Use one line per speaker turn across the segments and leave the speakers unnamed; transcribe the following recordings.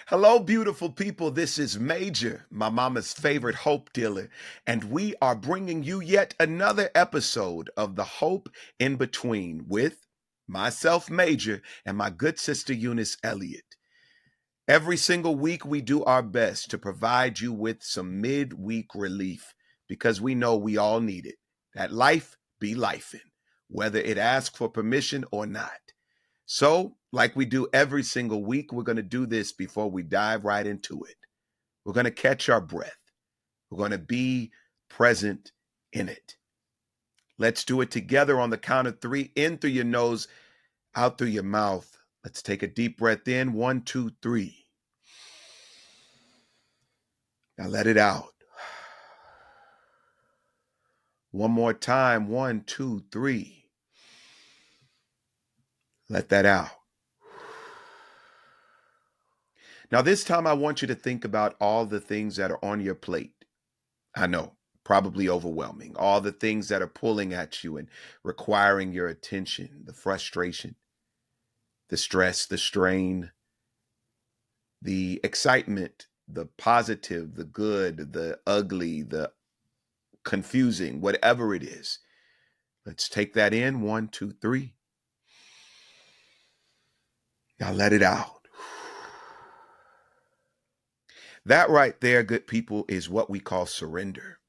Hello, beautiful people. This is Major, my mama's favorite hope dealer, and we are bringing you yet another episode of The Hope in Between with myself, Major, and my good sister, Eunice Elliott. Every single week, we do our best to provide you with some midweek relief because we know we all need it. That life be lifing, whether it asks for permission or not. So, like we do every single week, we're going to do this before we dive right into it. We're going to catch our breath. We're going to be present in it. Let's do it together on the count of 3. In through your nose, out through your mouth. Let's take a deep breath in. 1, 2, 3. Now let it out. One more time. 1, 2, 3. Let that out. Now, this time I want you to think about all the things that are on your plate. I know, probably overwhelming. All the things that are pulling at you and requiring your attention, the frustration, the stress, the strain, the excitement, the positive, the good, the ugly, the confusing, whatever it is. Let's take that in. 1, 2, 3. Now let it out. That right there, good people, is what we call surrender.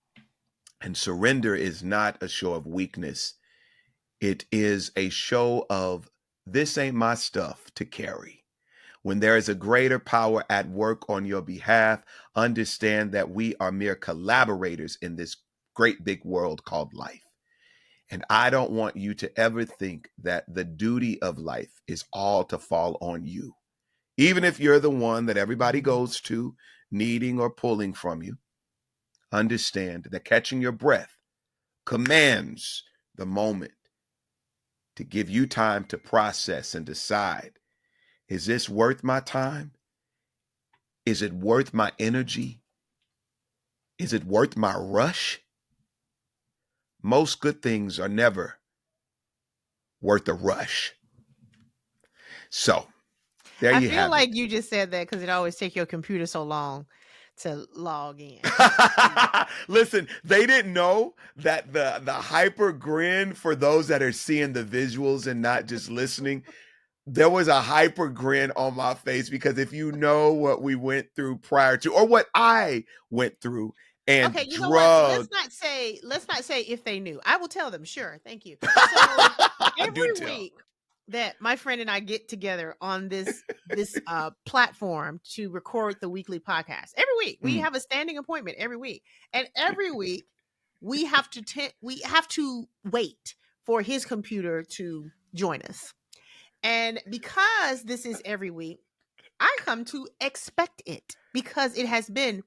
And surrender is not a show of weakness. It is a show of this ain't my stuff to carry. When there is a greater power at work on your behalf, understand that we are mere collaborators in this great big world called life. And I don't want you to ever think that the duty of life is all to fall on you. Even if you're the one that everybody goes to, needing or pulling from you, understand that catching your breath commands the moment to give you time to process and decide, is this worth my time? Is it worth my energy? Is it worth my rush? Most good things are never worth a rush. So there
I
you
feel
have
like you just said that because it always takes your computer so long to log in.
it. Listen, they didn't know that the hyper grin, for those that are seeing the visuals and not just listening, there was a hyper grin on my face because if you know what we went through prior to, or what I went through and
Okay, you know what?
drugged.
Let's not say if they knew. I will tell them. Sure, thank you. So
Do
every
tell.
week that my friend and I get together on this platform to record the weekly podcast, every week we
Mm.
have a standing appointment every week, and every week we have to wait for his computer to join us. And because this is every week, I come to expect it because it has been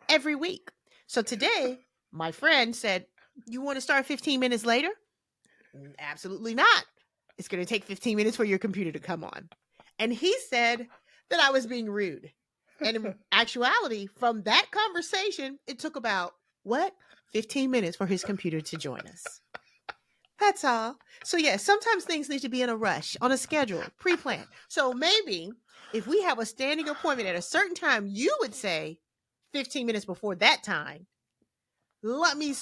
every week. So today, my friend said, "You want to start 15 minutes later?" Absolutely not. It's going to take 15 minutes for your computer to come on. And he said that I was being rude. And in actuality, from that conversation, it took about 15 minutes for his computer to join us. That's all. So yeah, sometimes things need to be in a rush, on a schedule, pre-planned. So maybe if we have a standing appointment at a certain time, you would say 15 minutes before that time, let me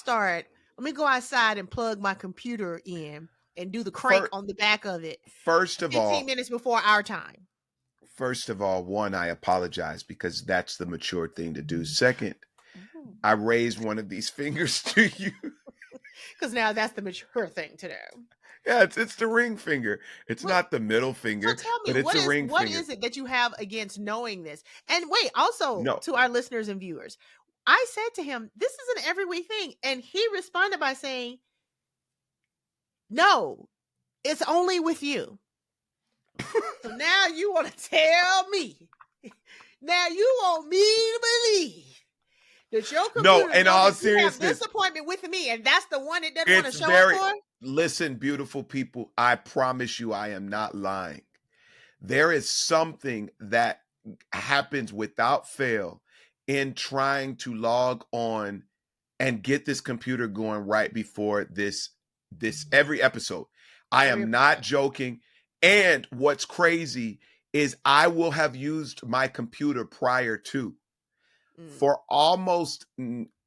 go outside and plug my computer in and do the crank on the back of it
First of
15
all,
minutes before our time.
one, I apologize because that's the mature thing to do. Second, I raised one of these fingers to you.
Because now that's the mature thing to do.
Yeah, it's the ring finger. It's
Well,
not the middle
so
finger,
tell me,
but it's a ring
what
finger.
is it that you have against knowing this? And wait, also
No,
to our listeners and viewers, I said to him, this is an every week thing. And he responded by saying, no, it's only with you. So now you want to tell me. Now you want me to believe that your computer
no. In all
knows you have
seriousness,
this appointment with me, and that's the one that doesn't want to
it's
show up
very.
for?
Listen, beautiful people. I promise you, I am not lying. There is something that happens without fail in trying to log on and get this computer going right before this every episode. I am not joking. And what's crazy is I will have used my computer prior to
Mm,
for almost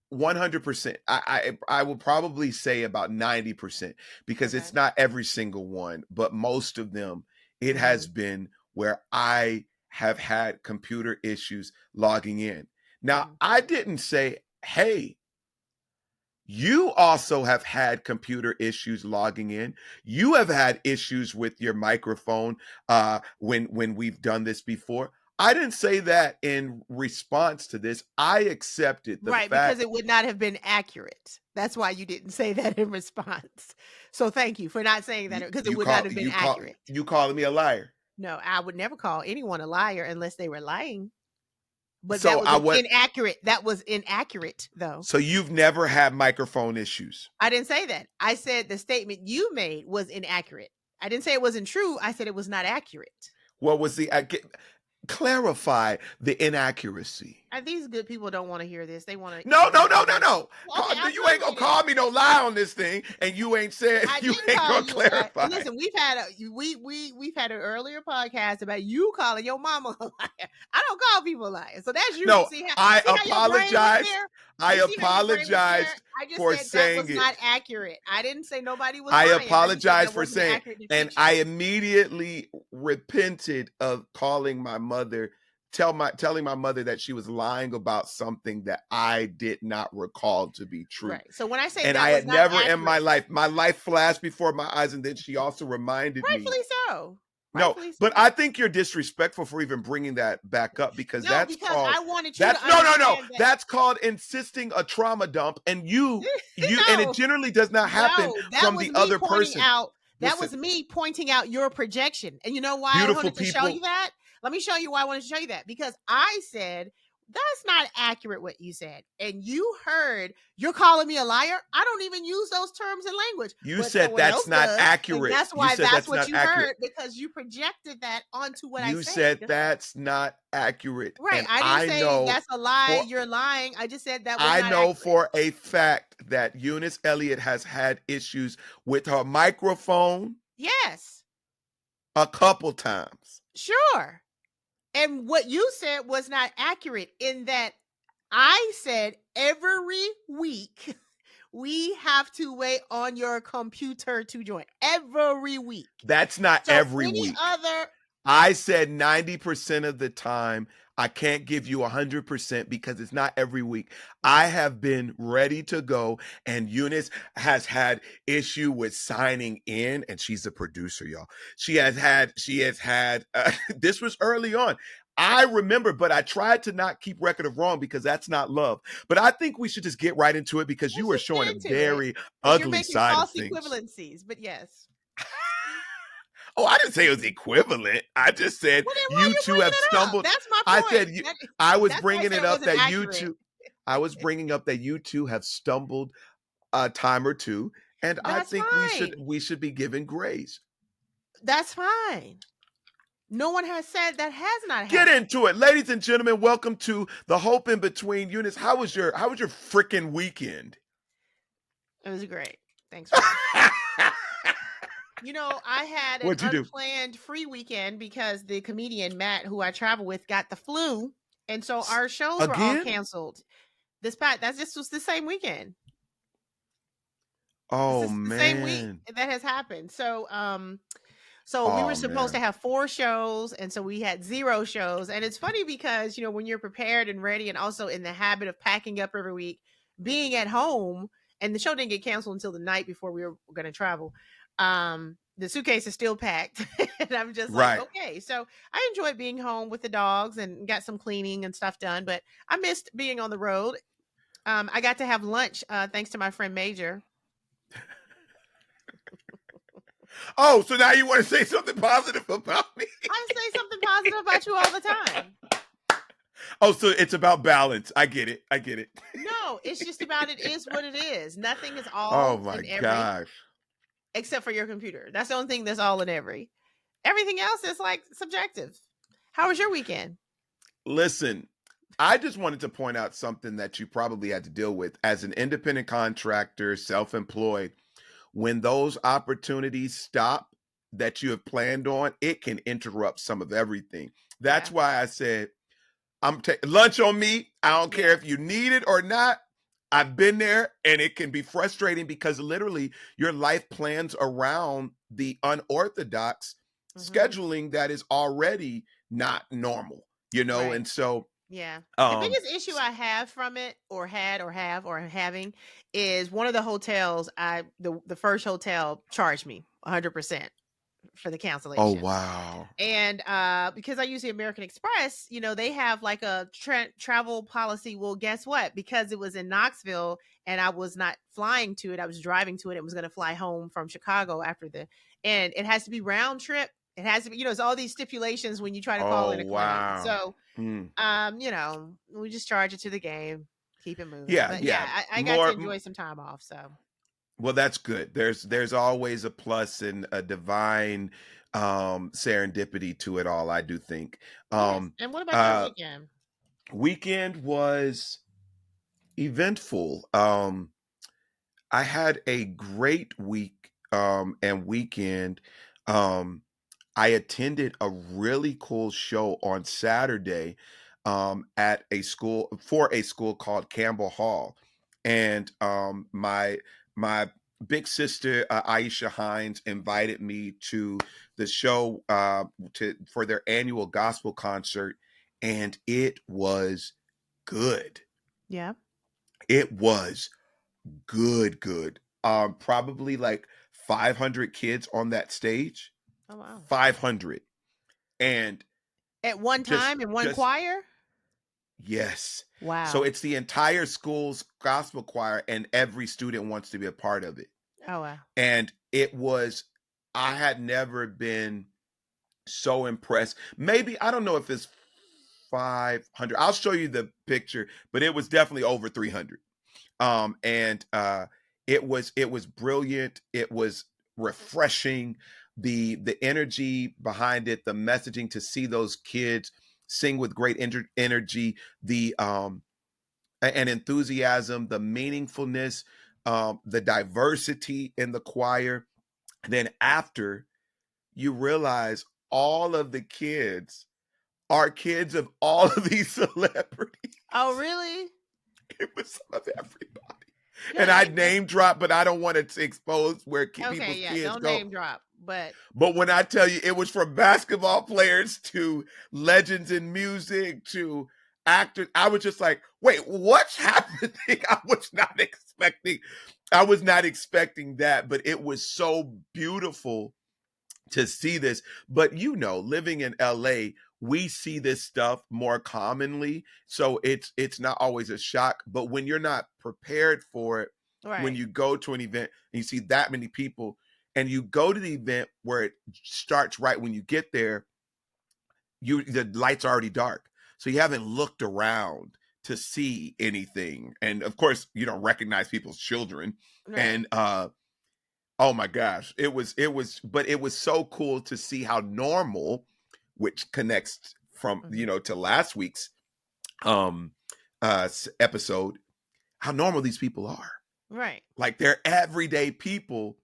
100%. I will probably say about 90% because
okay.
it's not every single one, but most of them, it has
Mhm,
been where I have had computer issues logging in. Now,
mhm.
I didn't say, hey, you also have had computer issues logging in. You have had issues with your microphone when we've done this before. I didn't say that in response to this. I accepted the
Right, because
fact
it would not have been accurate. That's why you didn't say that in response. So thank you for not saying that
you
because it
you
would not
call
have been
you call
accurate.
you calling me a liar.
No, I would never call anyone a liar unless they were lying. But that
So
was
I
an
went.
inaccurate. That was inaccurate, though.
So you've never had microphone issues.
I didn't say that. I said the statement you made was inaccurate. I didn't say it wasn't true. I said it was not accurate.
What was the clarify the inaccuracy?
These good people don't want to hear this. They want to
No, no,
hear
no, no,
me.
no.
Well, okay, I'll
You
tell
ain't
you
gonna
what it is.
call me no lie on this thing, and you ain't said
I
you
didn't
ain't
call
gonna
you.
clarify.
Listen, we've had we've had an earlier podcast about you calling your mama a liar. I don't call people liars, so that's you.
No, I
See how your brain went
apologize.
there.
I
You see how your brain went there.
apologized
I just
for
said that
saying
was not
it.
accurate. I didn't say nobody was
I
lying. I just said
apologize
that
for
wasn't an
saying,
accurate
and
depiction.
I immediately repented of calling my mother, telling my mother that she was lying about something that I did not recall to be true.
Right. So when I say
And I
that was
had
not
never in
accurate,
my life flashed before my eyes, and then she also reminded me.
rightfully so.
No,
Rightfully
but
so.
I think you're disrespectful for even bringing that back up because
No, because I wanted you to
that's no,
understand that.
that's called insisting a trauma dump, and and it
No,
generally does not happen
no, that
from
was
the
me
other
pointing
person.
out that
Listen,
was me pointing out your projection. And you know why I
beautiful
wanted to show you
people,
that? Let me show you why I wanted to show you that. Because I said, that's not accurate what you said. And you heard, you're calling me a liar. I don't even use those terms in language,
you
but
said
someone
that's
else
not
does. And
accurate.
that's
You
why
said
that's
that's
what
not
you
accurate.
heard because you projected that onto what I
You said
said.
that's not accurate,
Right.
and
I didn't say that's a lie. You're lying. I just said that was
I
not
know
accurate.
for a fact that Eunice Elliott has had issues with her microphone
Yes,
a couple times.
sure. And what you said was not accurate in that I said every week we have to wait on your computer to join every week.
That's not
So
every
any
week.
other
I said 90% of the time. I can't give you 100% because it's not every week. I have been ready to go, and Eunice has had issue with signing in, and she's a producer, y'all. She has had this was early on. I remember, but I tried to not keep record of wrong because that's not love. But I think we should just get right into it because you
let's
were
just
showing a
get into it
very
because you're
ugly
making
side of
false
things.
equivalencies. But yes.
Oh, I didn't say it was equivalent. I just said
Well then why are
you
you
two
bringing
have
it up?
stumbled.
That's my
I
point.
said you. I was
That's why I
bringing
said
it
it
up
wasn't
that you
accurate.
two. I was bringing up that you two have stumbled a time or two, and I
That's
think
fine.
we should be given grace.
That's fine. No one has said that has not
Get
happened.
into it, ladies and gentlemen. Welcome to the Hope in Between. Eunice, how was your freaking weekend?
It was great. Thanks for asking. I had an
What'd you do
unplanned free weekend because the comedian Matt, who I travel with, got the flu, and so our shows were all
again?
canceled. That's just was the same weekend. This
Oh
is the same week
man.
that has happened. So we were
Oh
supposed to
man.
have 4 shows, and so we had 0 shows. And it's funny because, when you're prepared and ready and also in the habit of packing up every week, being at home, and the show didn't get canceled until the night before we were going to travel. The suitcase is still packed. And I'm just like,
Right.
okay. So I enjoyed being home with the dogs and got some cleaning and stuff done, but I missed being on the road. I got to have lunch thanks to my friend Major.
Oh, so now you want to say something positive about me?
I say something positive about you all the time.
Oh, so it's about balance. I get it. I get it.
No, it's just about it is what it is. Nothing is
Oh
all
my
and every
gosh.
except for your computer. That's the only thing that's all and every. Everything else is like subjective. How was your weekend?
Listen, I just wanted to point out something that you probably had to deal with as an independent contractor, self employed. When those opportunities stop, that you have planned on, it can interrupt some of everything. That's
Yeah.
why I said, I'm taking lunch on me. I don't care
Yeah.
if you need it or not. I've been there, and it can be frustrating because literally your life plans around the unorthodox
Hmm.
scheduling that is already not normal,
Right.
and so
Yeah. The
um
biggest issue I have from it, or had, or have, or having, is one of the hotels. The first hotel charged me 100% for the
oh
cancellation.
wow.
And because I use the American Express, they have like a travel policy. Well, guess what? Because it was in Knoxville and I was not flying to it, I was driving to it. It was going to fly home from Chicago and it has to be round trip. It has to be, it's all these stipulations when you try to call
Oh
in a claim.
wow.
So,
Mm.
we just charge it to the game, keep it moving.
Yeah,
But yeah,
yeah.
I got to
More
enjoy some time off. So,
Well, that's good. There's always a plus and a divine serendipity to it all, I do think.
yes.
Um
And what about your
uh
weekend?
Weekend was eventful. I had a great week and weekend. Um I attended a really cool show on Saturday at a school called Campbell Hall, and my big sister Aisha Hines invited me to the show to for their annual gospel concert, and it was good.
Yeah.
It was good, good. Probably like 500 kids on that stage,
Oh, wow.
500, and
At one
just
time in one
just
choir?
yes. So
Wow.
it's the entire school's gospel choir, and every student wants to be a part of it.
Oh, wow.
And it was, I had never been so impressed. Maybe, I don't know if it's 500. I'll show you the picture, but it was definitely over 300. And it was brilliant. It was refreshing. The energy behind it, the messaging, to see those kids sing with great energy, the and enthusiasm, the meaningfulness, the diversity in the choir. Then after, you realize all of the kids are kids of all of these celebrities.
Oh, really?
It was some of everybody.
Yeah,
And
that
I
ain't that.
name drop, but I don't want to expose where
Okay,
people's
yeah,
kids
don't
go.
name drop, but
But when I tell you, it was from basketball players to legends in music to actors, I was just like, wait, what's happening? I was not expecting that, but it was so beautiful to see this. But living in LA, we see this stuff more commonly, so it's not always a shock. But when you're not prepared for it, when
right,
you go to an event and you see that many people, and you go to the event where it starts right when you get there, the lights are already dark, so you haven't looked around to see anything, and of course you don't recognize people's children.
right.
And oh my gosh, but it was so cool to see how normal, which connects from
Mhm.
to last week's um episode, how normal these people are.
Right,
Like, they're everyday people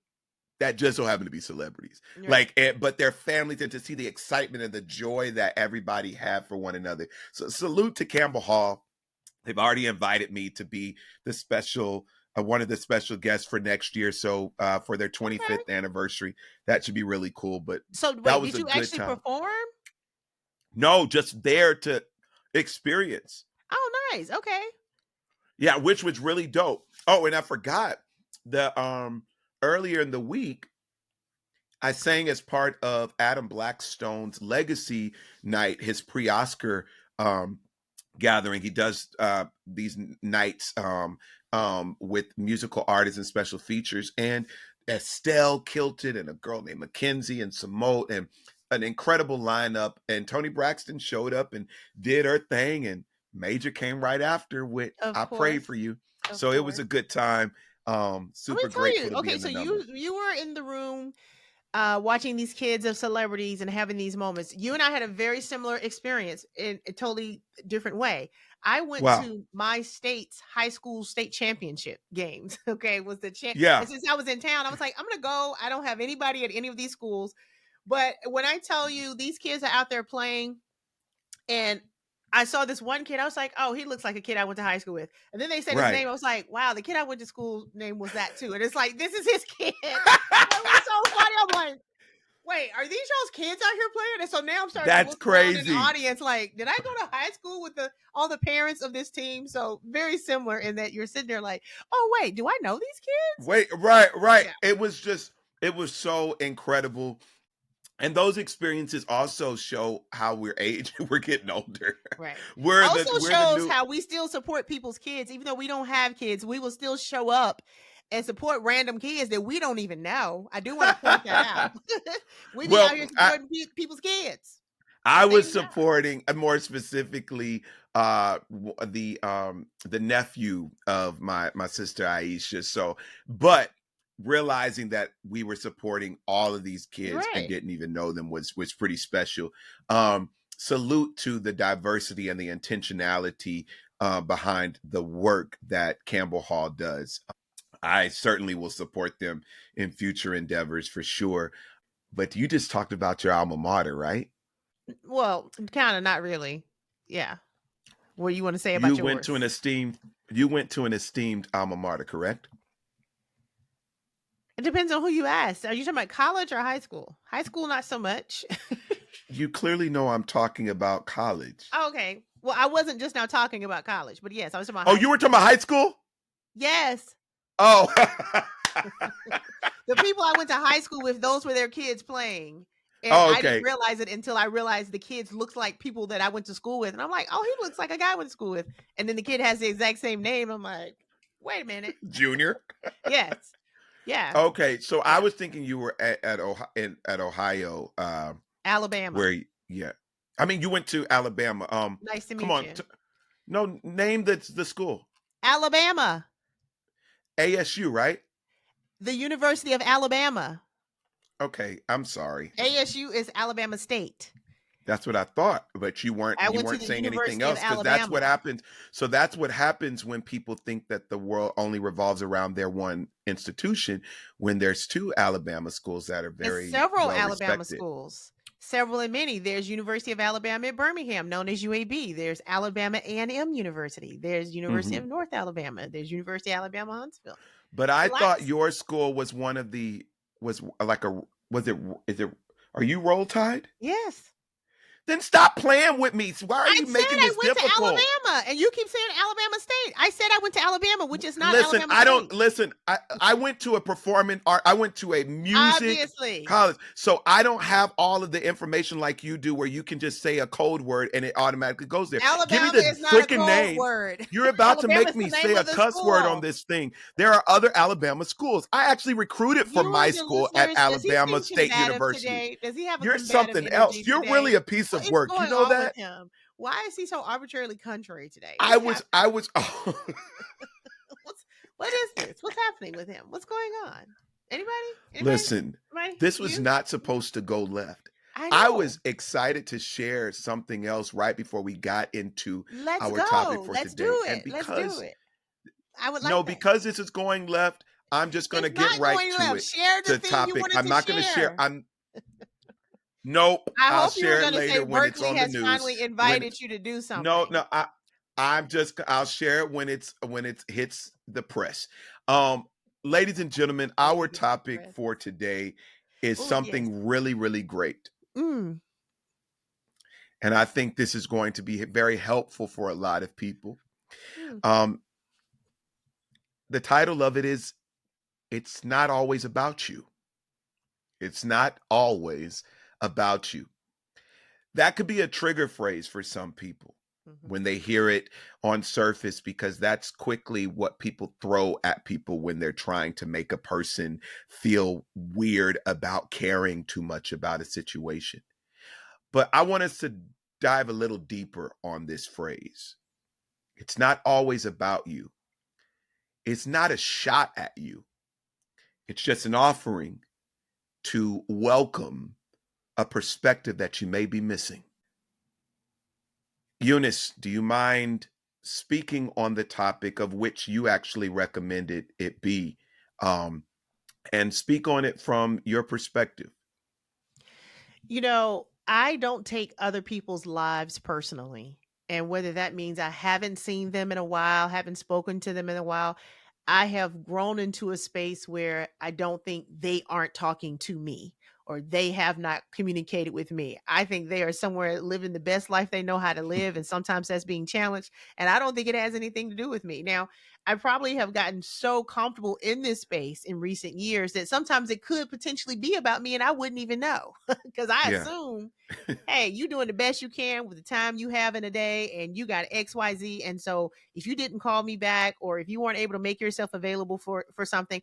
that just so happen to be celebrities.
right.
Like, but their families, and to see the excitement and the joy that everybody had for one another. So salute to Campbell Hall. They've already invited me to be the special one of the special guests for next year. So for their
Okay.
25th anniversary, that should be really cool. But
So
that
wait,
was
did
a
you
good
actually
time.
perform?
No, just there to experience.
Oh, nice. Okay.
Yeah, which was really dope. Oh, and I forgot the earlier in the week, I sang as part of Adam Blackstone's Legacy Night, his pre-Oscar um gathering. He does these nights with musical artists and special features. And Estelle Kilted and a girl named Mackenzie and Simone, and an incredible lineup. And Tony Braxton showed up and did her thing. And Major came right after with
Of
"I Prayed
course.
for You."
Of
So it was
course.
a good time.
Let me
Super
tell
grateful
you.
to be
Okay,
in
so
the
you
number.
you were in the room watching these kids of celebrities and having these moments. You and I had a very similar experience in a totally different way. I went
Wow.
to my state's high school state championship games. Okay, was the champ,
Yeah.
and since I was in town, I was like, I'm gonna go. I don't have anybody at any of these schools. But when I tell you these kids are out there playing, and I saw this one kid, I was like, oh, he looks like a kid I went to high school with. And then they said his
Right.
name. I was like, wow, the kid I went to school name was that too. And it's like, this is his kid. It was so funny. I'm like, wait, are these y'all's kids out here playing? And so now I'm starting to
That's
look around in the
crazy.
audience like, did I go to high school with all the parents of this team? So very similar in that you're sitting there like, oh, wait, do I know these kids?
Wait, right.
Yeah,
It was so incredible. And those experiences also show how we're aging. We're getting older.
right.
We're
Also
the
shows
new.
how we still support people's kids. Even though we don't have kids, we will still show up and support random kids that we don't even know. I do want to point that out. We be out
Well,
here supporting people's kids.
I was
Same time.
supporting, more specifically, the nephew of my sister Aisha. So, but realizing that we were supporting all of these kids and
Right.
didn't even know them was pretty special. Salute to the diversity and the intentionality behind the work that Campbell Hall does. I certainly will support them in future endeavors for sure. But you just talked about your alma mater, right?
Well, kind of, not really. Yeah. What do you want to say
You
about
went to
yours?
an esteemed you went to an esteemed alma mater, correct?
It depends on who you ask. Are you talking about college or high school? High school, not so much.
You clearly know I'm talking about college.
Okay. Well, I wasn't just now talking about college, but yes, I was talking about
Oh,
high
you were
school.
talking about high school?
Yes.
Oh.
The people I went to high school with, those were their kids playing. And
Oh,
I didn't
okay.
realize it until I realized the kids looked like people that I went to school with. And I'm like, oh, he looks like a guy I went to school with. And then the kid has the exact same name. I'm like, wait a minute.
Junior.
Yes. Yeah.
Okay, so I
Yeah.
was thinking you were at Ohio,
Alabama.
where yeah. I mean, you went to Alabama.
Nice to
Come
meet
on.
you.
No, name the school.
Alabama.
ASU, right?
The University of Alabama.
Okay, I'm sorry.
ASU is Alabama State.
That's what I thought, but you weren't
I
you
went to
weren't
the
saying anything
University of
else because that's what
Alabama.
happens. So that's what happens when people think that the world only revolves around their one institution when there's two Alabama schools that are
And
very
several
well
Alabama
respected.
schools. Several and many. There's University of Alabama at Birmingham, known as UAB. There's Alabama A&M University. There's University
Hmm.
of North Alabama. There's University of Alabama Huntsville.
But I thought
Lots.
your school was one of the was like a was it is it are you roll tide?
Yes.
Then stop playing with me. Why are
I
you
said
making
I
this
went to
difficult?
Alabama, and you keep saying Alabama State. I said I went to Alabama, which is not
Listen,
Alabama
I don't
State.
listen. I went to a performing art. I went to a music
Obviously.
college, so I don't have all of the information like you do, where you can just say a code word and it automatically goes there. Give me
Alabama
the
is not a
freaking
code
name.
word.
You're about to
Alabama
make
is the
me
name
say a
of the
cuss word on
school.
this thing. There are other Alabama schools. I actually recruited for
You
my
and your
school at
listeners, does he
Alabama
seem
State
combative
University.
today? Does he have a
You're
combative
something else.
energy
You're really
today?
a piece
What
of
is
work. You
going
know
on with
that?
him? Why is he so arbitrarily contrary today?
I
What's
was.
happening?
I was.
What is this? What's happening with him? What's going on? Anybody? Anybody?
Listen,
Anybody?
this was
You?
not supposed to go left.
I
I
know.
was excited to share something else right before we got into
Let's
our topic
go.
for
Let's
today.
do
And
it. Let's do it. I would
no,
like that.
because this is going left, I'm just going to
It's
get
not
right
going
to
left.
it.
Share the
To
thing you
topic.
wanted
I'm
to
not going to share.
share.
Nope.
I
I'll
hope you were
share it
going to say
later when it's
Berkeley
on the
has
news.
finally
When
invited you to do
no,
something.
no, I'll share it when it hits the press. Ladies and gentlemen,
When
our
it hits the
topic
press.
for today is
Oh, yes.
something really, really great.
Mm.
And I think this is going to be very helpful for a lot of people.
Mm.
Um, the title of it is It's Not Always About You. It's not always about you. That could be a trigger phrase for some people
Mhm.
when they hear it on surface, because that's quickly what people throw at people when they're trying to make a person feel weird about caring too much about a situation. But I want us to dive a little deeper on this phrase. It's not always about you. It's not a shot at you. It's just an offering to welcome a perspective that you may be missing. Eunice, do you mind speaking on the topic of which you actually recommended it be, um, and speak on it from your perspective?
I don't take other people's lives personally. And whether that means I haven't seen them in a while, haven't spoken to them in a while, I have grown into a space where I don't think they aren't talking to me or they have not communicated with me. I think they are somewhere living the best life they know how to live. And sometimes that's being challenged. And I don't think it has anything to do with me. Now, I probably have gotten so comfortable in this space in recent years that sometimes it could potentially be about me and I wouldn't even know because I
Yeah.
assume, hey, you doing the best you can with the time you have in a day and you got XYZ. And so if you didn't call me back or if you weren't able to make yourself available for something,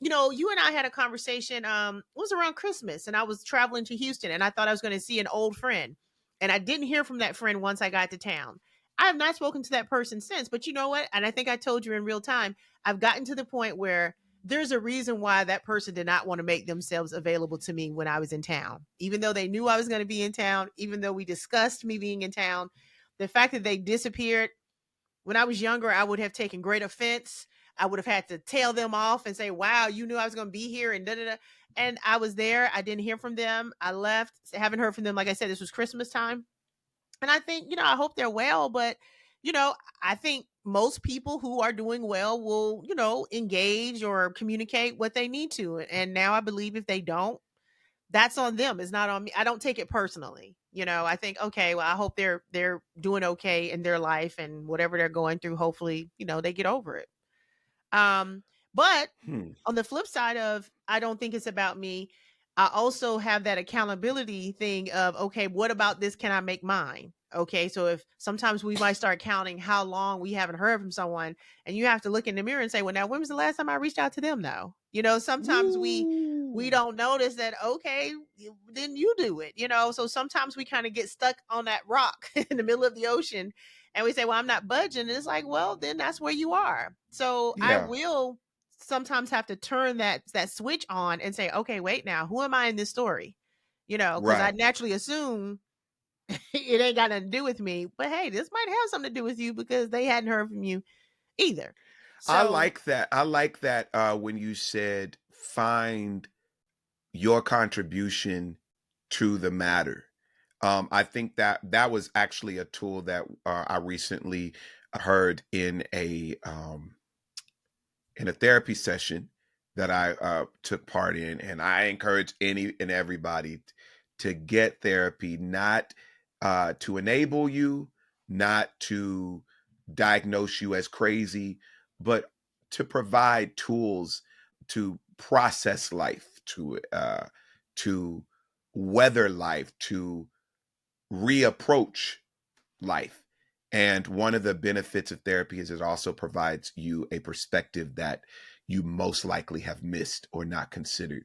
you and I had a conversation. It was around Christmas and I was traveling to Houston and I thought I was going to see an old friend. And I didn't hear from that friend once I got to town. I have not spoken to that person since, but you know what? And I think I told you in real time, I've gotten to the point where there's a reason why that person did not want to make themselves available to me when I was in town. Even though they knew I was going to be in town, even though we discussed me being in town, the fact that they disappeared when I was younger, I would have taken great offense. I would have had to tail them off and say, "Wow, you knew I was going to be here," and da da da. And I was there. I didn't hear from them. I left. Haven't heard from them. Like I said, this was Christmas time. And I think, I hope they're well, but, you know, I think most people who are doing well will, engage or communicate what they need to. And now I believe if they don't, that's on them. It's not on me. I don't take it personally. I think, okay, well, I hope they're doing okay in their life and whatever they're going through, hopefully, they get over it. But
Hmm.
on the flip side of I don't think it's about me, I also have that accountability thing of, okay, what about this can I make mine? Okay, so if sometimes we might start counting how long we haven't heard from someone, and you have to look in the mirror and say, well, now when was the last time I reached out to them though? Sometimes we
Woo.
don't notice that, okay, then you do it, so sometimes we kind of get stuck on that rock in the middle of the ocean and we say, well, I'm not budging. And it's like, well, then that's where you are. So I
Yeah.
will sometimes have to turn that switch on and say, okay, wait now, who am I in this story? Because I
Right.
naturally assume it ain't got nothing to do with me. But hey, this might have something to do with you because they hadn't heard from you either.
I
So
like that. I like that when you said find your contribution to the matter. I think that that was actually a tool that I recently heard in a therapy session that I took part in, and I encourage any and everybody to get therapy, not to enable you, not to diagnose you as crazy, but to provide tools to process life, to weather life, to reapproach life. And one of the benefits of therapy is it also provides you a perspective that you most likely have missed or not considered.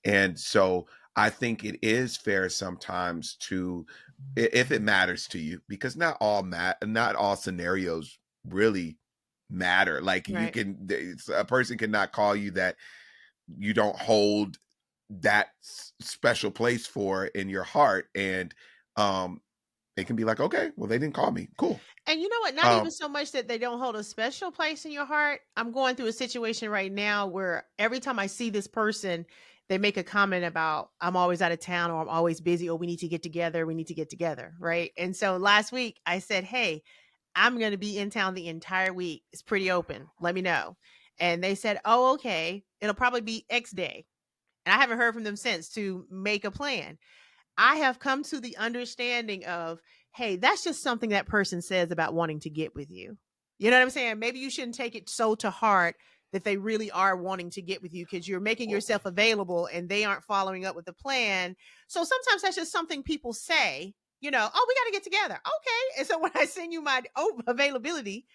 And so I think it is fair sometimes to, if it matters to you, because not all scenarios really matter. Like
right.
a person cannot call you that you don't hold that special place for in your heart, and um they can be like, okay, well, they didn't call me. Cool.
And you know what? Not even
Um,
so much that they don't hold a special place in your heart. I'm going through a situation right now where every time I see this person, they make a comment about I'm always out of town or I'm always busy or we need to get together. We need to get together. Right. And so last week I said, hey, I'm going to be in town the entire week. It's pretty open. Let me know. And they said, oh, okay. It'll probably be X day. And I haven't heard from them since to make a plan. I have come to the understanding of, hey, that's just something that person says about wanting to get with you. You know what I'm saying? Maybe you shouldn't take it so to heart that they really are wanting to get with you because you're making yourself available and they aren't following up with the plan. So sometimes that's just something people say, oh, we got to get together. Okay. And so when I send you my availability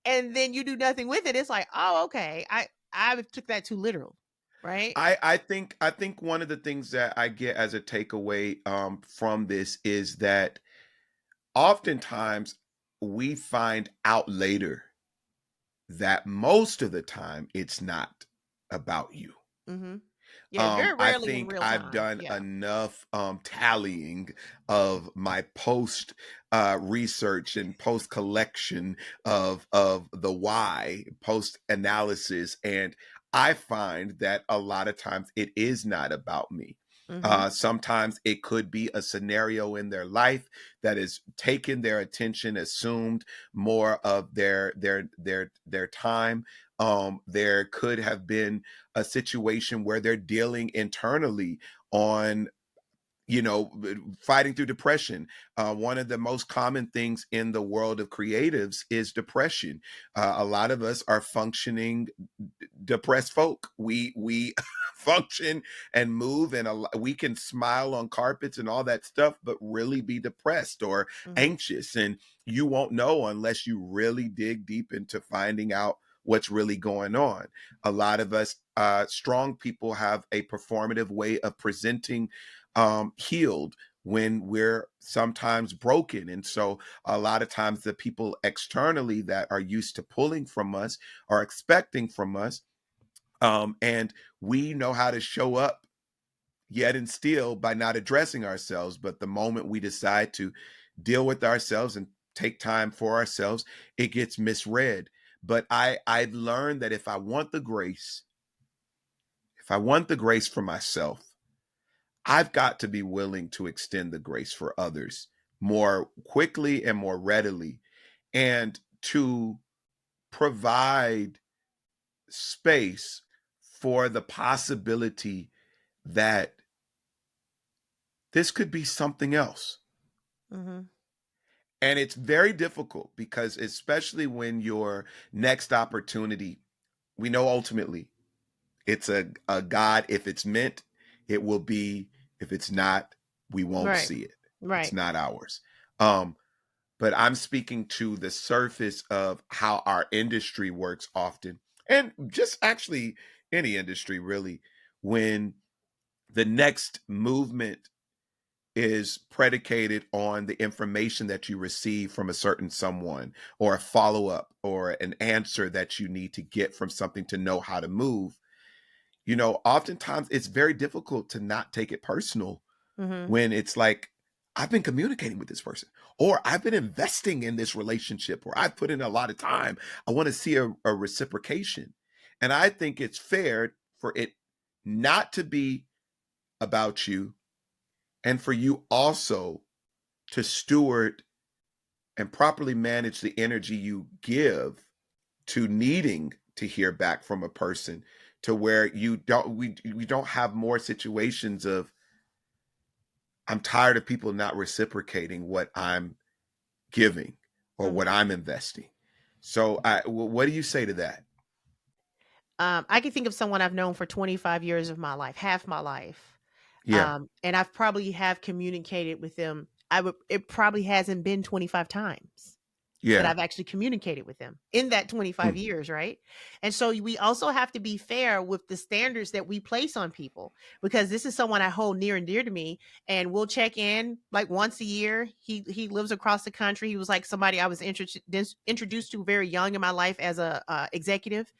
and then you do nothing with it, it's like, oh, okay. I took that too literal. Right.
I think one of the things that I get as a takeaway from this is that oftentimes we find out later that most of the time it's not about you.
Mm-hmm. Yeah. Very
I
rarely in
think
real
I've
time.
done
Yeah.
enough tallying of my post research and post collection of the why, post analysis, and I find that a lot of times it is not about me.
Mhm.
Sometimes it could be a scenario in their life that has taken their attention, assumed more of their time. There could have been a situation where they're dealing internally on, you know, fighting through depression. One of the most common things in the world of creatives is depression. A lot of us are functioning depressed folk. We function and move, and we can smile on carpets and all that stuff, but really be depressed or
Mhm.
anxious. And you won't know unless you really dig deep into finding out what's really going on. A lot of us strong people have a performative way of presenting healed when we're sometimes broken. And so a lot of times the people externally that are used to pulling from us are expecting from us, and we know how to show up yet and still by not addressing ourselves. But the moment we decide to deal with ourselves and take time for ourselves, it gets misread. But I've learned that if I want the grace for myself, I've got to be willing to extend the grace for others more quickly and more readily, and to provide space for the possibility that this could be something else.
Mhm.
And it's very difficult because, especially when your next opportunity, we know ultimately it's a God. If it's meant, it will be. If it's not, we won't
Right.
see it. It's
Right.
not ours. Um, but I'm speaking to the surface of how our industry works often, and just actually any industry really, when the next movement is predicated on the information that you receive from a certain someone, or a follow-up or an answer that you need to get from something to know how to move. You know, oftentimes it's very difficult to not take it personal
Mhm.
when it's like, I've been communicating with this person, or I've been investing in this relationship, or I've put in a lot of time. I want to see a reciprocation. And I think it's fair for it not to be about you, and for you also to steward and properly manage the energy you give to needing to hear back from a person, to where we don't have more situations of, I'm tired of people not reciprocating what I'm giving or what
Mhm.
I'm investing. So what do you say to that?
I can think of someone I've known for 25 years of my life, half my life.
Yeah.
And I've probably have communicated with them. It probably hasn't been 25 times that
Yeah.
I've actually communicated with them in that 25
Hmm.
years, right? And so we also have to be fair with the standards that we place on people, because this is someone I hold near and dear to me, and we'll check in like once a year. He lives across the country. He was like somebody I was introduced to very young in my life as a executive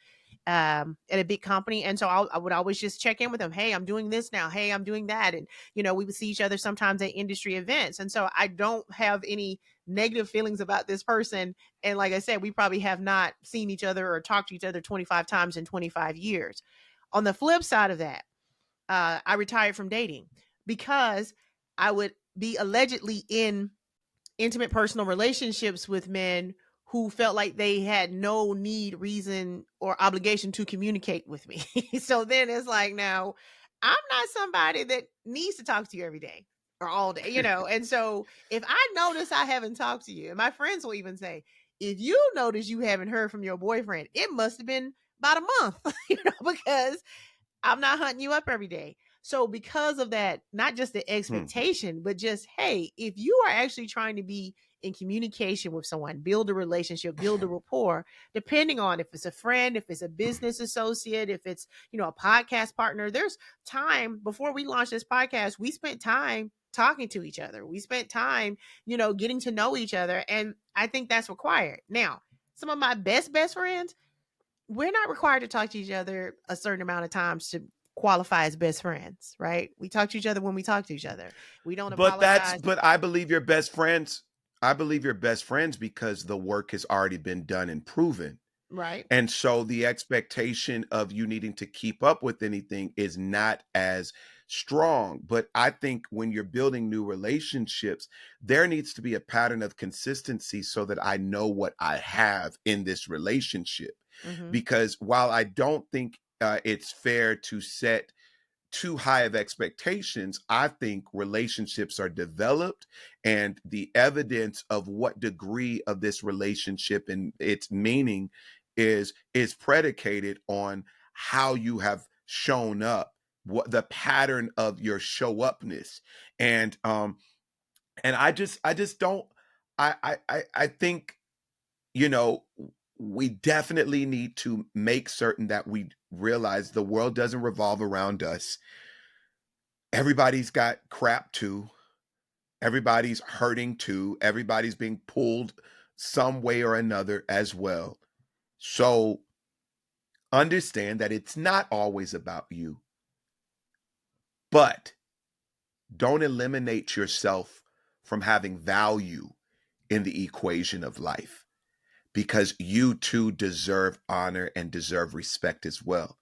at a big company. And so I would always just check in with them. Hey, I'm doing this now. Hey, I'm doing that. And, we would see each other sometimes at industry events. And so I don't have any negative feelings about this person. And like I said, we probably have not seen each other or talked to each other 25 times in 25 years. On the flip side of that, I retired from dating because I would be allegedly in intimate personal relationships with men who felt like they had no need, reason, or obligation to communicate with me. So then it's like, now I'm not somebody that needs to talk to you every day or all day, And so if I notice I haven't talked to you, and my friends will even say, if you notice you haven't heard from your boyfriend, it must have been about a month, because I'm not hunting you up every day. So because of that, not just the
Hmm.
expectation, but just, hey, if you are actually trying to be in communication with someone, build a relationship, build a rapport, depending on if it's a friend, if it's a business associate, if it's, a podcast partner, there's time before we launched this podcast. We spent time talking to each other. We spent time, getting to know each other. And I think that's required. Now, some of my best friends, we're not required to talk to each other a certain amount of times to qualify as best friends, right? We talk to each other when we talk to each other. We don't apologize.
But I believe you're best friends. I believe you're best friends because the work has already been done and proven.
Right.
And so the expectation of you needing to keep up with anything is not as strong. But I think when you're building new relationships, there needs to be a pattern of consistency so that I know what I have in this relationship.
Mm-hmm.
Because while I don't think it's fair to set too high of expectations, I think relationships are developed, and the evidence of what degree of this relationship and its meaning is predicated on how you have shown up, what the pattern of your show upness. And I just don't I think, you know, we definitely need to make certain that we realize the world doesn't revolve around us. Everybody's got crap too. Everybody's hurting too. Everybody's being pulled some way or another as well. So understand that it's not always about you, but don't eliminate yourself from having value in the equation of life, because you too deserve honor and deserve respect as well.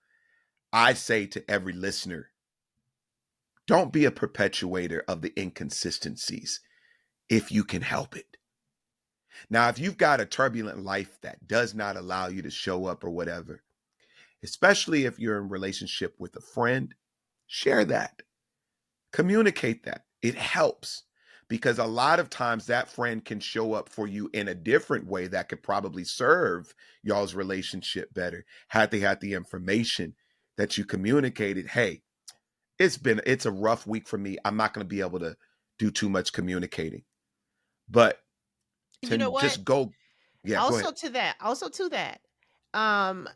I say to every listener, don't be a perpetuator of the inconsistencies if you can help it. Now, if you've got a turbulent life that does not allow you to show up or whatever, especially if you're in relationship with a friend, share that. Communicate that. It helps, because a lot of times that friend can show up for you in a different way that could probably serve y'all's relationship better had they had the information that you communicated. Hey, it's a rough week for me. I'm not going to be able to do too much communicating. But
You
to
know what?
just go, yeah, go ahead.
Also to that, um,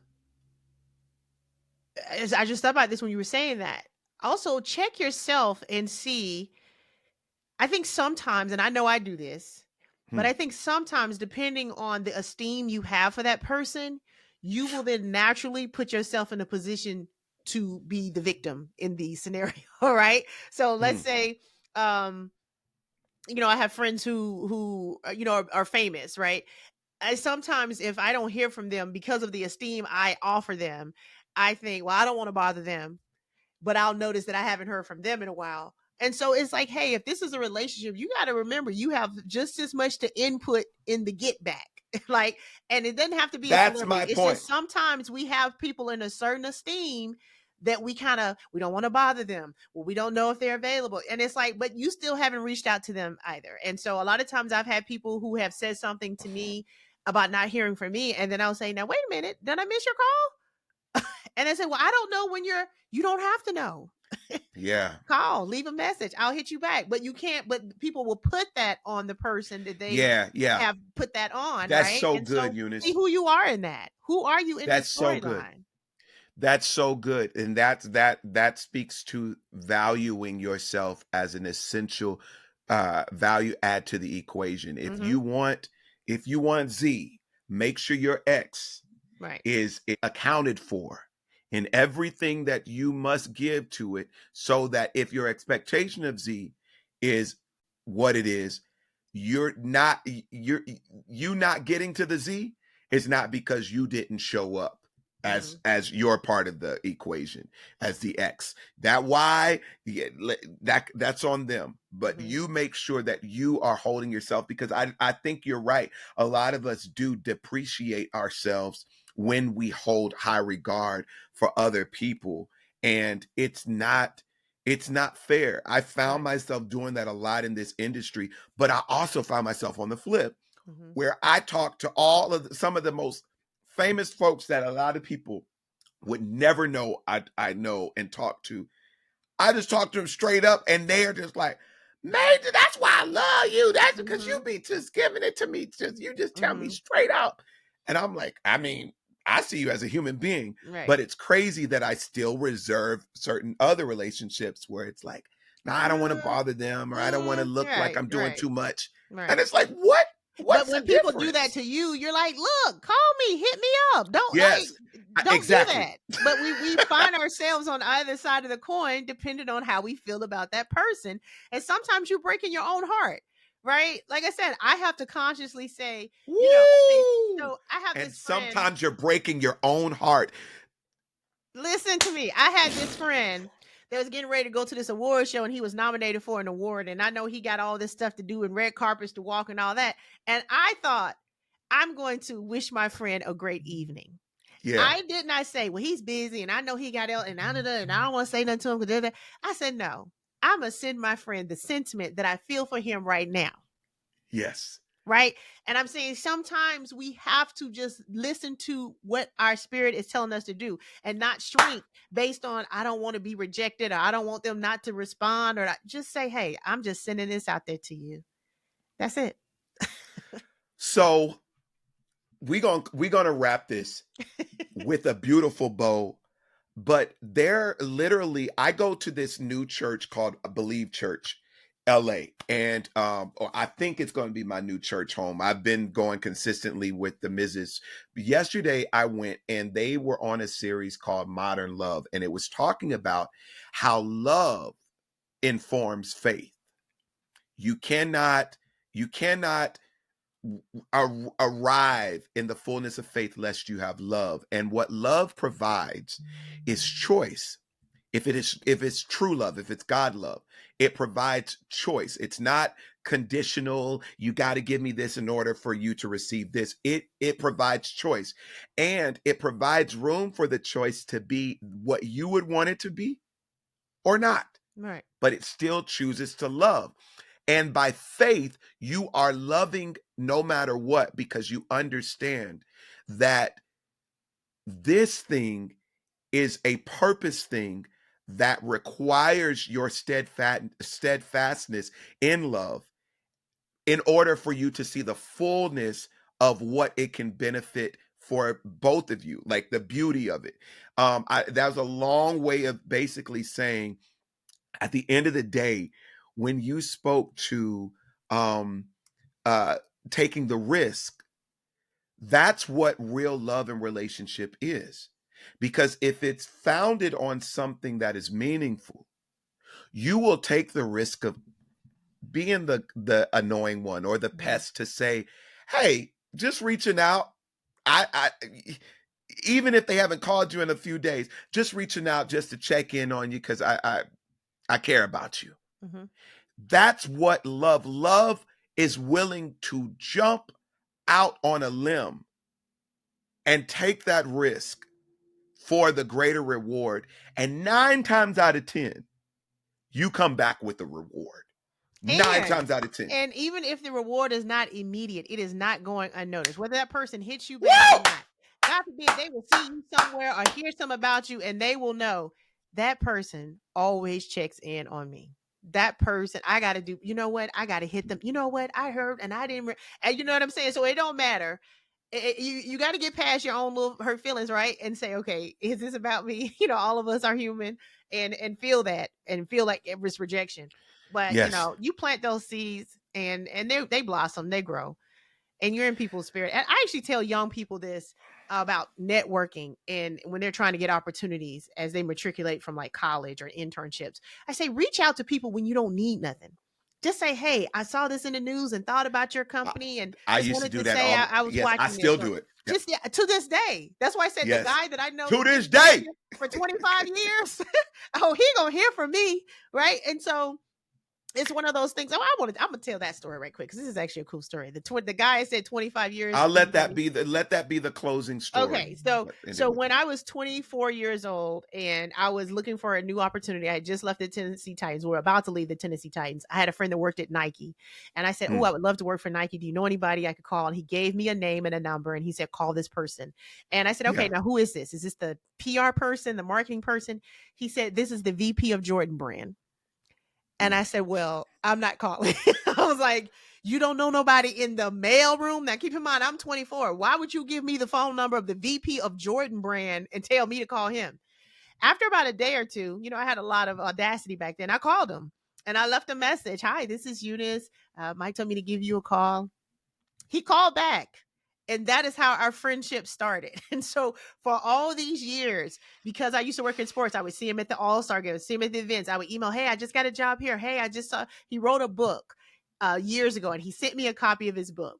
as I just thought about this when you were saying that. Also, check yourself and see. I think sometimes, and I know I do this, but
Hmm.
I think sometimes, depending on the esteem you have for that person, you will then naturally put yourself in a position to be the victim in the scenario. All right. So let's
Hmm.
say, um, I have friends who are famous, right? I sometimes, if I don't hear from them because of the esteem I offer them, I think, well, I don't want to bother them, but I'll notice that I haven't heard from them in a while. And so it's like, hey, if this is a relationship, you got to remember you have just as much to input in the get back. Like, and it doesn't have to be a
That's
celebrity.
my
It's
point.
just sometimes we have people in a certain esteem that we don't want to bother them. Well, we don't know if they're available. And it's like, but you still haven't reached out to them either. And so a lot of times I've had people who have said something to me about not hearing from me. And then I'll say, now, wait a minute, did I miss your call? And I said, well, I don't know when you don't have to know.
Yeah.
Call, leave a message. I'll hit you back. But you can't, but people will put that on the person that they
Yeah. Yeah.
have put that on,
That's
right?
so
And
good,
so see
Eunice.
who you are in that. Who are you in the
That's so good.
storyline?
That's so good. And that speaks to valuing yourself as an essential value add to the equation.
Mm-hmm.
If you want Z, make sure your X
Right.
is accounted for in everything that you must give to it, so that if your expectation of Z is what it is, you're not you're you not getting to the Z is not because you didn't show up
Mm-hmm.
as your part of the equation, as the X. That Y, yeah, that's on them, but
Mm-hmm.
you make sure that you are holding yourself, because I think you're right. A lot of us do depreciate ourselves when we hold high regard for other people, and it's not fair. I found
Right.
myself doing that a lot in this industry, but I also found myself on the flip,
Mm-hmm.
where I talk to some of the most famous folks that a lot of people would never know I know and talk to. I just talk to them straight up, and they're just like, Major, that's why I love you. That's because you
Mm-hmm.
be just giving it to me. You just tell me
Mm-hmm.
straight up. And I'm like, I mean, I see you as a human being,
Right.
but it's crazy that I still reserve certain other relationships where it's like, nah, I don't want to bother them, or I don't want to look like
Right.
I'm doing
Right.
too much. And
Right.
it's like, what?
But
What's the
when people do that
difference?
to you, you're like, "Look, call me, hit me up.
Yes,
Don't do
exactly.
that." But we find ourselves on either side of the coin depending on how we feel about that person. And sometimes you're breaking your own heart, right? Like I said, I have to consciously say,
Woo!
I have
And
this friend.
sometimes you're breaking your own heart.
Listen to me. I had this friend that was getting ready to go to this award show, and he was nominated for an award. And I know he got all this stuff to do and red carpets to walk and all that. And I thought, I'm going to wish my friend a great evening.
Yeah.
I did not say, well, he's busy and I know he got ill and I don't want to say nothing to him. I said, no, I'm going to send my friend the sentiment that I feel for him right now.
Yes.
Right. And I'm saying sometimes we have to just listen to what our spirit is telling us to do and not shrink based on, I don't want to be rejected or I don't want them not to respond, or just say, hey, I'm just sending this out there to you. That's it.
So we're gonna wrap this with a beautiful bow. But they're literally, I go to this new church called Believe Church, LA. And or I think it's going to be my new church home. I've been going consistently with the Mrs. Yesterday I went and they were on a series called Modern Love. And it was talking about how love informs faith. You cannot arrive in the fullness of faith lest you have love. And what love provides is choice. If it's true love, if it's God love, it provides choice. It's not conditional. You got to give me this in order for you to receive this. It provides choice, and it provides room for the choice to be what you would want it to be or not.
Right.
But it still chooses to love. And by faith, you are loving no matter what, because you understand that this thing is a purpose thing that requires your steadfastness in love in order for you to see the fullness of what it can benefit for both of you, like the beauty of it. That was a long way of basically saying, at the end of the day, when you spoke to um, uh, taking the risk, that's what real love and relationship is. Because if it's founded on something that is meaningful, you will take the risk of being the annoying one or the pest to say, "Hey, just reaching out. I even if they haven't called you in a few days, just reaching out just to check in on you because I care about you."
Mm-hmm.
That's what love is willing to jump out on a limb and take that risk for the greater reward. And 9 times out of 10, you come back with a reward. Nine
And
times out of 10.
and even if the reward is not immediate, it is not going unnoticed. Whether that person hits you back or
Woo!
not, God forbid, they will see you somewhere or hear something about you, and they will know that person always checks in on me. That person, I got to do. You know what? I got to hit them. You know what? I heard, and I didn't. And you know what I'm saying. So it don't matter. You got to get past your own little hurt feelings, right? And say, okay, is this about me? All of us are human, and feel that, and feel like it was rejection. But
Yes.
you plant those seeds, and they blossom, they grow, and you're in people's spirit. And I actually tell young people this about networking, and when they're trying to get opportunities as they matriculate from like college or internships, I say reach out to people when you don't need nothing. Just say, hey, I saw this in the news and thought about your
I,
company, and
I
just
used to
wanted
do
to
that
say I was
yes, I
watching this.
still
Or
do it. Yep.
just, yeah, to this day. That's why I said the
Yes.
guy that I know
To
that's been
this
sitting
day.
here for 25 years, oh, he gonna hear from me, right? And so it's one of those things. Oh, I'm gonna tell that story right quick because this is actually a cool story. The guy said 25 years.
I'll let that be the closing story.
Okay, so
But end it
so
with
when
that.
I was 24 years old and I was looking for a new opportunity, I had just left the Tennessee Titans. We were about to leave the Tennessee Titans. I had a friend that worked at Nike, and I said, "Oh,
Mm,
I would love to work for Nike. Do you know anybody I could call?" And he gave me a name and a number, and he said, "Call this person." And I said, "Okay,
yeah.
now who is this? Is this the PR person, the marketing person?" He said, "This is the VP of Jordan Brand." And
Mm.
I said, well, I'm not calling. I was like, you don't know nobody in the mail room? Now, keep in mind, I'm 24. Why would you give me the phone number of the VP of Jordan Brand and tell me to call him? After about a day or two, I had a lot of audacity back then. I called him and I left a message. Hi, this is Eunice. Mike told me to give you a call. He called back. And that is how our friendship started. And so for all these years, because I used to work in sports, I would see him at the All-Star games, see him at the events. I would email, hey, I just got a job here. Hey, I just saw he wrote a book years ago and he sent me a copy of his book.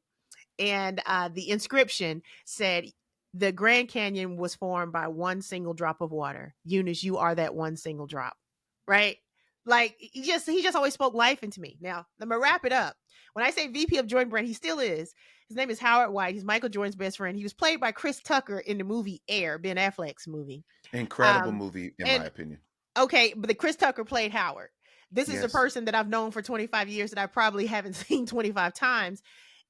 And the inscription said, "The Grand Canyon was formed by one single drop of water. Eunice, you are that one single drop." Right? Like he just always spoke life into me. Now, let me wrap it up. When I say VP of Jordan Brand, he still is. His name is Howard White. He's Michael Jordan's best friend. He was played by Chris Tucker in the movie Air, Ben Affleck's movie.
Incredible
Um,
movie, in my
and
opinion.
okay, but the Chris Tucker played Howard. This is a
Yes.
person that I've known for 25 years that I probably haven't seen 25 times.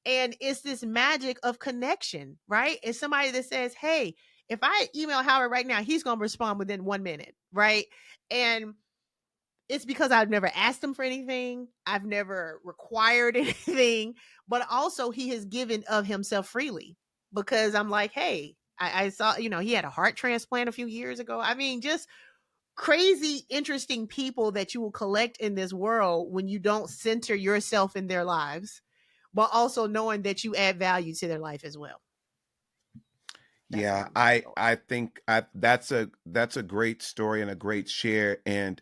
And it's this magic of connection, right? It's somebody that says, hey, if I email Howard right now, he's going to respond within 1 minute, right? And it's because I've never asked him for anything. I've never required anything, but also he has given of himself freely because I'm like, hey, I saw, he had a heart transplant a few years ago. I mean, just crazy, interesting people that you will collect in this world when you don't center yourself in their lives, but also knowing that you add value to their life as well. That's
Yeah,
my
I
story.
I think that's a great story and a great share, and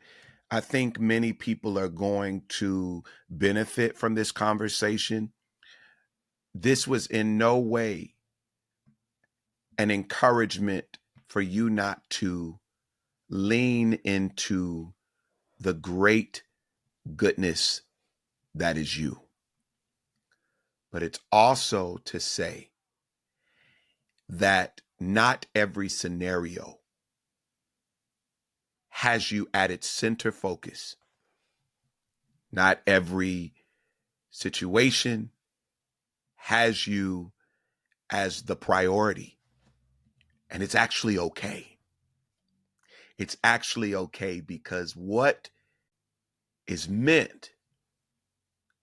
I think many people are going to benefit from this conversation. This was in no way an encouragement for you not to lean into the great goodness that is you. But it's also to say that not every scenario has you at its center focus. Not every situation has you as the priority. And it's actually okay. It's actually okay because what is meant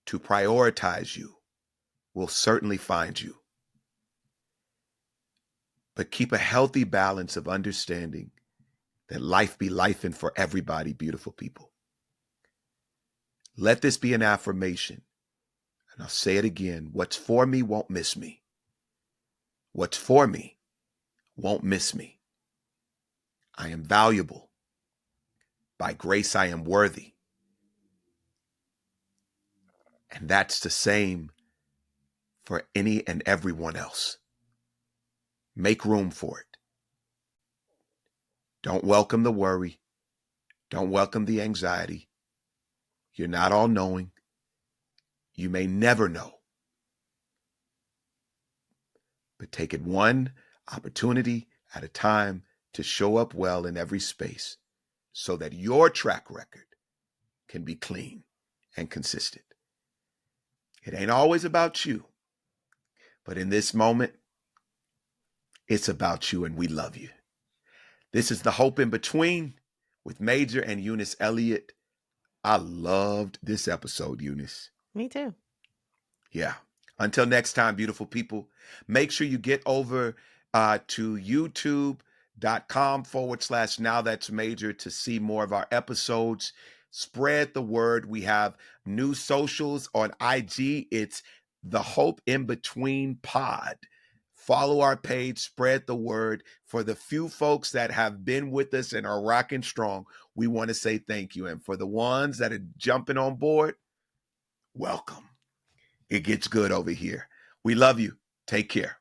to prioritize you will certainly find you. But keep a healthy balance of understanding that life be lifing for everybody, beautiful people. Let this be an affirmation. And I'll say it again. What's for me won't miss me. What's for me won't miss me. I am valuable. By grace, I am worthy. And that's the same for any and everyone else. Make room for it. Don't welcome the worry. Don't welcome the anxiety. You're not all knowing. You may never know. But take it one opportunity at a time to show up well in every space so that your track record can be clean and consistent. It ain't always about you, but in this moment, it's about you and we love you. This is The Hope in Between with Major and Eunice Elliott. I loved this episode, Eunice.
Me too.
Yeah. Until next time, beautiful people, make sure you get over to youtube.com/ Now That's Major to see more of our episodes. Spread the word. We have new socials on IG. It's The Hope in Between Pod. Follow our page, spread the word. For the few folks that have been with us and are rocking strong, we want to say thank you. And for the ones that are jumping on board, welcome. It gets good over here. We love you. Take care.